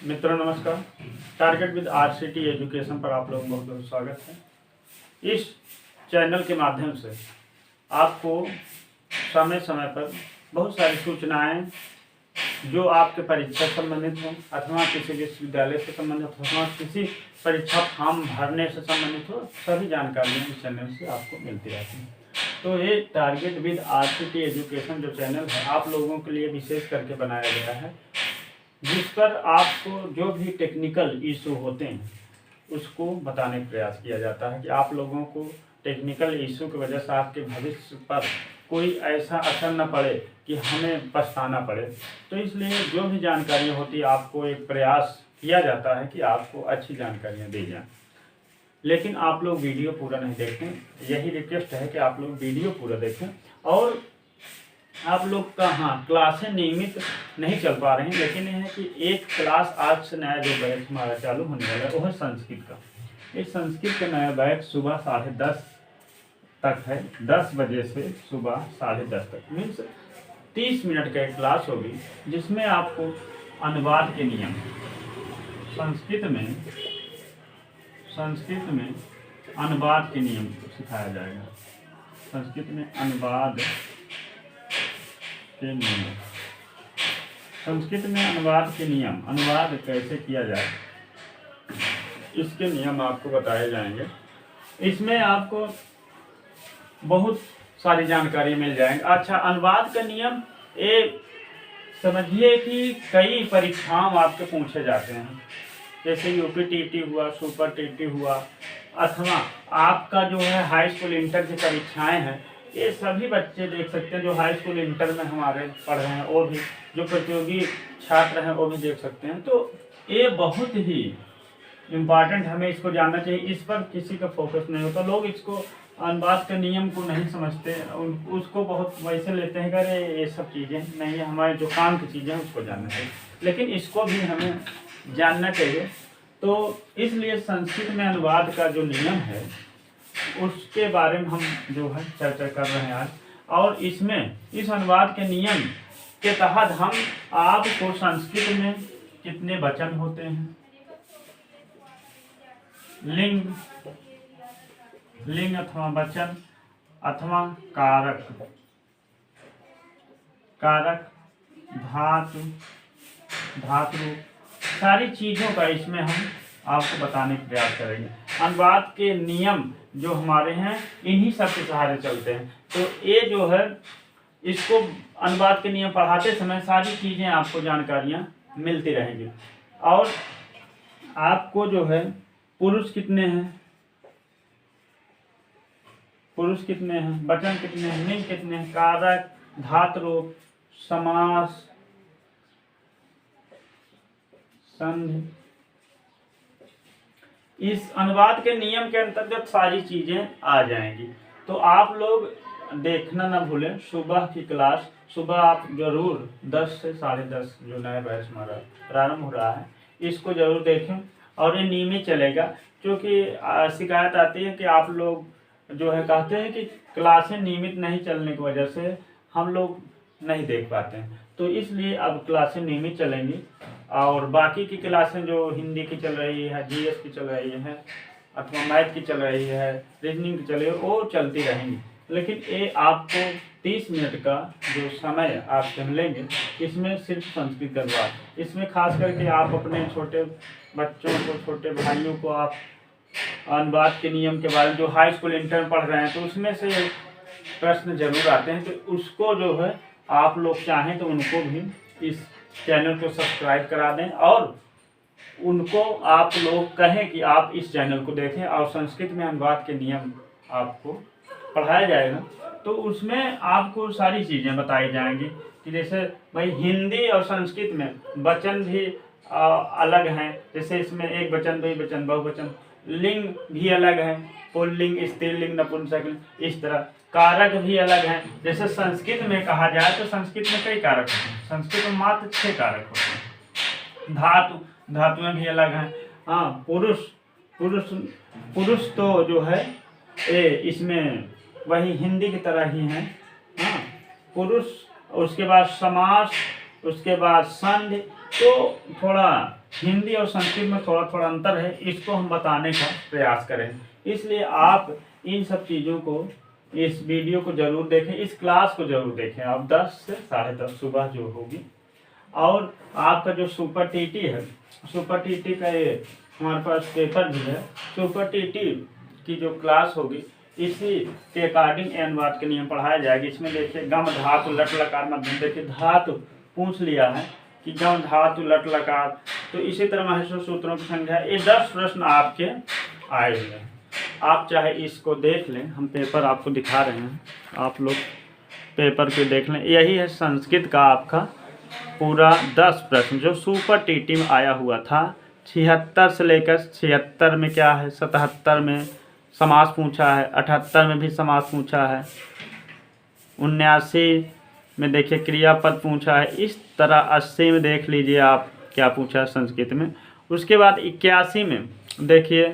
मित्रों नमस्कार। Target with RCT education पर आप लोगों का बहुत बहुत स्वागत है। इस चैनल के माध्यम से आपको समय समय पर बहुत सारी सूचनाएं जो आपके परीक्षा से संबंधित हो अथवा किसी विश्वविद्यालय से संबंधित हो अथवा किसी परीक्षा फॉर्म भरने से संबंधित हो, सभी जानकारियाँ इस चैनल से आपको मिलती रहती हैं। तो ये टारगेट विद आरसीटी एजुकेशन जो चैनल है आप लोगों के लिए विशेष करके बनाया गया है, जिस पर आपको जो भी टेक्निकल इशू होते हैं उसको बताने का प्रयास किया जाता है कि आप लोगों को टेक्निकल इशू की वजह से आपके भविष्य पर कोई ऐसा असर न पड़े कि हमें पछताना पड़े। तो इसलिए जो भी जानकारियाँ होती है आपको एक प्रयास किया जाता है कि आपको अच्छी जानकारियाँ दी जाएँ, लेकिन आप लोग वीडियो पूरा नहीं देखते। यही रिक्वेस्ट है कि आप लोग वीडियो पूरा देखें। और आप लोग का क्लासें नियमित नहीं चल पा रहे हैं, लेकिन यह है कि एक क्लास आज से नया जो बैच हमारा चालू होने वाला है वो है संस्कृत का। इस संस्कृत का नया बैच सुबह 10:30 तक है, 10 बजे से सुबह 10:30 तक, मीन्स 30 मिनट का एक क्लास होगी, जिसमें आपको अनुवाद के नियम संस्कृत में अनुवाद के नियम सिखाया जाएगा। संस्कृत में अनुवाद के नियम, संस्कृत में अनुवाद के नियम, अनुवाद कैसे किया जाए इसके नियम आपको बताए जाएंगे। इसमें आपको बहुत सारी जानकारी मिल जाएंगे। अच्छा, अनुवाद का नियम ये समझिए कि कई परीक्षाओं आपके पूछे जाते हैं, जैसे यूपी टीटी हुआ, सुपर टीटी हुआ, अथवा आपका जो है हाई स्कूल इंटर की परीक्षाएं हैं, ये सभी बच्चे देख सकते हैं। जो हाई स्कूल इंटर में हमारे पढ़ रहे हैं वो भी, जो प्रतियोगी छात्र हैं वो भी देख सकते हैं। तो ये बहुत ही इम्पॉर्टेंट, हमें इसको जानना चाहिए। इस पर किसी का फोकस नहीं होता, लोग इसको अनुवाद के नियम को नहीं समझते, उसको बहुत वैसे लेते हैं कि अरे ये सब चीज़ें नहीं है, हमारे जो काम की चीज़ें हैं उसको जानना चाहिए, लेकिन इसको भी हमें जानना चाहिए। तो इसलिए संस्कृत में अनुवाद का जो नियम है उसके बारे में हम जो है चर्चा कर रहे हैं आज। और इसमें इस अनुवाद के नियम के तहत हम आपको संस्कृत में कितने वचन होते हैं, लिंग अथवा वचन अथवा कारक, धातु सारी चीज़ों का इसमें हम आपको बताने का प्रयास करेंगे। अनुवाद के नियम जो हमारे हैं इन्हीं सब के सहारे चलते हैं। तो ये जो है इसको अनुवाद के नियम पढ़ाते समय सारी चीज़ें आपको जानकारियाँ मिलती रहेंगी। और आपको जो है पुरुष कितने हैं, वचन कितने हैं, लिंग कितने हैं, कारक, धातु, समास, संधि, इस अनुवाद के नियम के अंतर्गत सारी चीजें आ जाएंगी। तो आप लोग देखना ना भूलें सुबह की क्लास। सुबह आप जरूर 10 से 10:30 जो नया बैच हमारा प्रारंभ हो रहा है इसको जरूर देखें, और ये नियमित चलेगा। क्योंकि शिकायत आती है कि आप लोग जो है कहते हैं कि क्लासें नियमित नहीं चलने की वजह से हम लोग नहीं देख पाते हैं, तो इसलिए अब क्लासें नियमित चलेंगी। और बाकी की क्लासें जो हिंदी की चल रही है, जीएस की चल रही है, अथवा मैथ की चल रही है, रीजनिंग की चल रही है, वो चलती रहेंगी। लेकिन ये आपको 30 मिनट का जो समय आपसे मिलेंगे इसमें सिर्फ संस्कृत का अनुवाद, इसमें खास करके आप अपने छोटे बच्चों को, छोटे भाइयों को आप अनुवाद के नियम के बारे में, जो हाई स्कूल इंटर पढ़ रहे हैं तो उसमें से प्रश्न जरूर आते हैं, तो उसको जो है आप लोग चाहें तो उनको भी इस चैनल को सब्सक्राइब करा दें और उनको आप लोग कहें कि आप इस चैनल को देखें। और संस्कृत में अनुवाद के नियम आपको पढ़ाया जाएगा, तो उसमें आपको सारी चीज़ें बताई जाएंगी कि जैसे भाई हिंदी और संस्कृत में वचन भी अलग हैं, जैसे इसमें एक वचन, द्विवचन, बहुवचन, लिंग भी अलग है, पुल्लिंग, स्त्रीलिंग, नपुंसकलिंग, इस तरह कारक भी अलग हैं। जैसे संस्कृत में कहा जाए तो संस्कृत में कई कारक होते हैं, संस्कृत में मात्र 6 कारक होते हैं। धातुएं भी अलग हैं। हाँ, पुरुष तो जो है ये इसमें वही हिंदी की तरह ही है। हाँ, पुरुष, उसके बाद समास, उसके बाद संधि, तो थोड़ा हिंदी और संस्कृत में थोड़ा थोड़ा अंतर है, इसको हम बताने का प्रयास करें। इसलिए आप इन सब चीज़ों को, इस वीडियो को जरूर देखें, इस क्लास को जरूर देखें आप 10 से 10:30 सुबह जो होगी। और आपका जो सुपर टीटी है, सुपर टीटी का ये हमारे पास पेपर भी है। सुपर टीटी की जो क्लास होगी इसी के अकॉर्डिंग अनुवाद के नियम पढ़ाया जाएगा। इसमें देखिए गम धातु लट लकार मध्यम, देखिए धातु पूछ लिया है कि गम धातु लट लकार, तो इसी तरह महसूस सूत्रों की संख्या, ये 10 प्रश्न आपके आए हुए हैं। आप चाहे इसको देख लें, हम पेपर आपको दिखा रहे हैं, आप लोग पेपर को देख लें। यही है संस्कृत का आपका पूरा 10 प्रश्न जो सुपर टीटी में आया हुआ था। 76 से लेकर 76 में क्या है, 77 में समास पूछा है, 78 में भी समास पूछा है, 79 में देखिए क्रियापद पूछा है। इस तरह 80 में देख लीजिए आप क्या पूछा है संस्कृत में। उसके बाद 81 में देखिए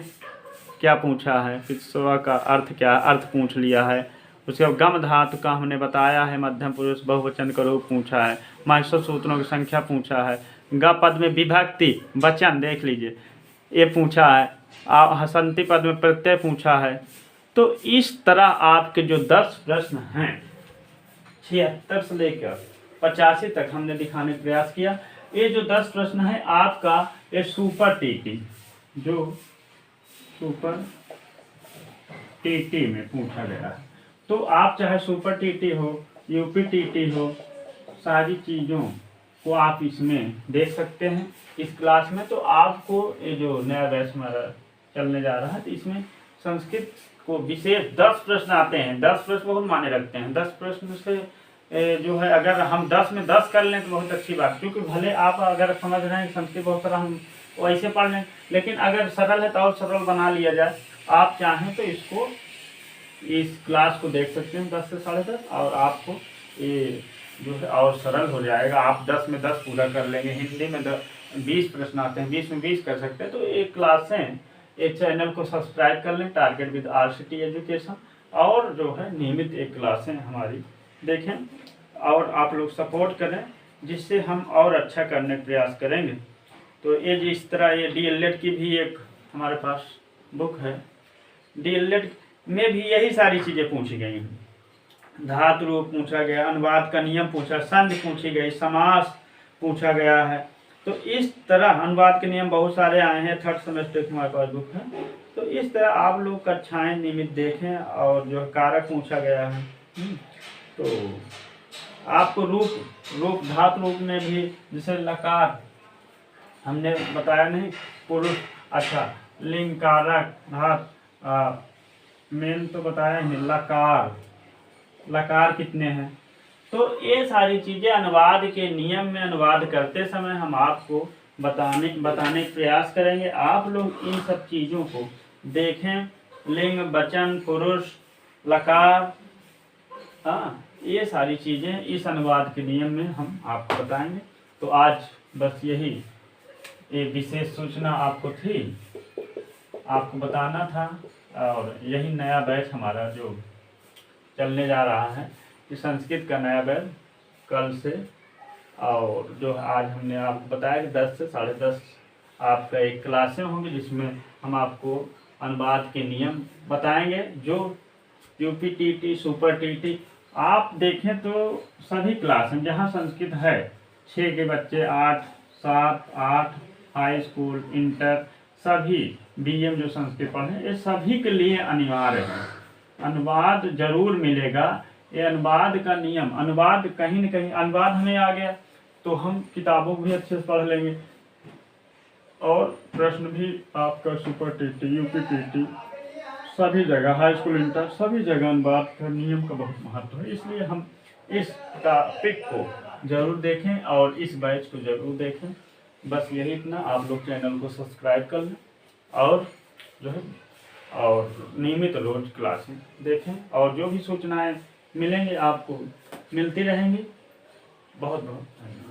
क्या पूछा है, फिर स्व का अर्थ क्या है, अर्थ पूछ लिया है। उसके बाद गम धातु का हमने बताया है, मध्यम पुरुष बहुवचन का रूप पूछा है, महसूस सूत्रों की संख्या पूछा है, ग पद में विभक्ति वचन देख लीजिए ये पूछा है, हसंती पद में प्रत्यय पूछा है। तो इस तरह आपके जो 10 प्रश्न हैं 76 से लेकर 85 तक हमने दिखाने का प्रयास किया। ये जो 10 प्रश्न है आपका ये सुपर टीटी, जो सुपर टीटी में पूछा गया है। तो आप चाहे सुपर टीटी हो, यूपी टीटी हो, सारी चीज़ों को आप इसमें देख सकते हैं इस क्लास में। तो आपको ये जो नया बैच हमारा चलने जा रहा है, तो इसमें संस्कृत को विशेष 10 प्रश्न आते हैं। 10 प्रश्न बहुत मायने रखते हैं। 10 प्रश्न से जो है अगर हम 10 में 10 कर लें तो बहुत अच्छी बात, क्योंकि भले आप अगर समझ रहे हैं संस्कृत बहुत सारा हम वैसे पढ़ लें, लेकिन अगर सरल है तो और सरल बना लिया जाए। आप चाहें तो इसको, इस क्लास को देख सकते हैं 10 से 10:30, और आपको ये जो है और सरल हो जाएगा। आप 10 में 10 पूरा कर लेंगे। हिंदी में 20 प्रश्न आते हैं, 20 में 20 कर सकते हैं। तो ये क्लासें, एक चैनल को सब्सक्राइब कर लें, टारगेट विद RCT एजुकेशन, और जो है नियमित एक क्लासें हमारी देखें और आप लोग सपोर्ट करें, जिससे हम और अच्छा करने का प्रयास करेंगे। तो ये जिस तरह ये DLED की भी एक हमारे पास बुक है, DLED में भी यही सारी चीज़ें पूछी गई हैं। धातु रूप पूछा गया, अनुवाद का नियम पूछा, संधि पूछी गई, समास पूछा गया है। तो इस तरह अनुवाद के नियम बहुत सारे आए हैं, 3rd सेमेस्टर की हमारे पास बुक है। तो इस तरह आप लोग कक्षाएं नियमित देखें, और जो कारक पूछा गया है। तो आपको रूप धातु रूप में भी, जैसे लकार हमने बताया नहीं, पुरुष, अच्छा लिंग कारक धातु मेन तो बताया ही, लकार कितने हैं। तो ये सारी चीज़ें अनुवाद के नियम में, अनुवाद करते समय हम आपको बताने का प्रयास करेंगे। आप लोग इन सब चीज़ों को देखें, लिंग, वचन, पुरुष, लकार, हाँ ये सारी चीज़ें इस अनुवाद के नियम में हम आपको बताएंगे। तो आज बस यही एक विशेष सूचना आपको थी, आपको बताना था। और यही नया बैच हमारा जो चलने जा रहा है, कि संस्कृत का नया बैच कल से, और जो आज हमने आपको बताया कि 10 से 10:30 आपका एक क्लासें होंगी, जिसमें हम आपको अनुवाद के नियम बताएंगे। जो यूपी टीटी, सुपर टीटी आप देखें तो सभी क्लास हैं जहाँ संस्कृत है, 6 के बच्चे, 8, 7, 8, हाई स्कूल, इंटर, सभी BM जो संस्कृत पढ़े, ये सभी के लिए अनिवार्य है। अनुवाद जरूर मिलेगा। ये अनुवाद का नियम, अनुवाद कहीं न कहीं, अनुवाद हमें आ गया तो हम किताबों को भी अच्छे से पढ़ लेंगे, और प्रश्न भी आपका सुपर टीटी, यूपी टीटी, सभी जगह, हाई स्कूल, इंटर, सभी जगह अनुवाद का नियम का बहुत महत्व है। इसलिए हम इस टॉपिक को जरूर देखें और इस बैच को जरूर देखें। बस यही इतना। आप लोग चैनल को सब्सक्राइब कर लें, और जो है और नियमित रोज क्लासें देखें, और जो भी सूचनाएं मिलेंगी आपको मिलती रहेंगी। बहुत बहुत धन्यवाद।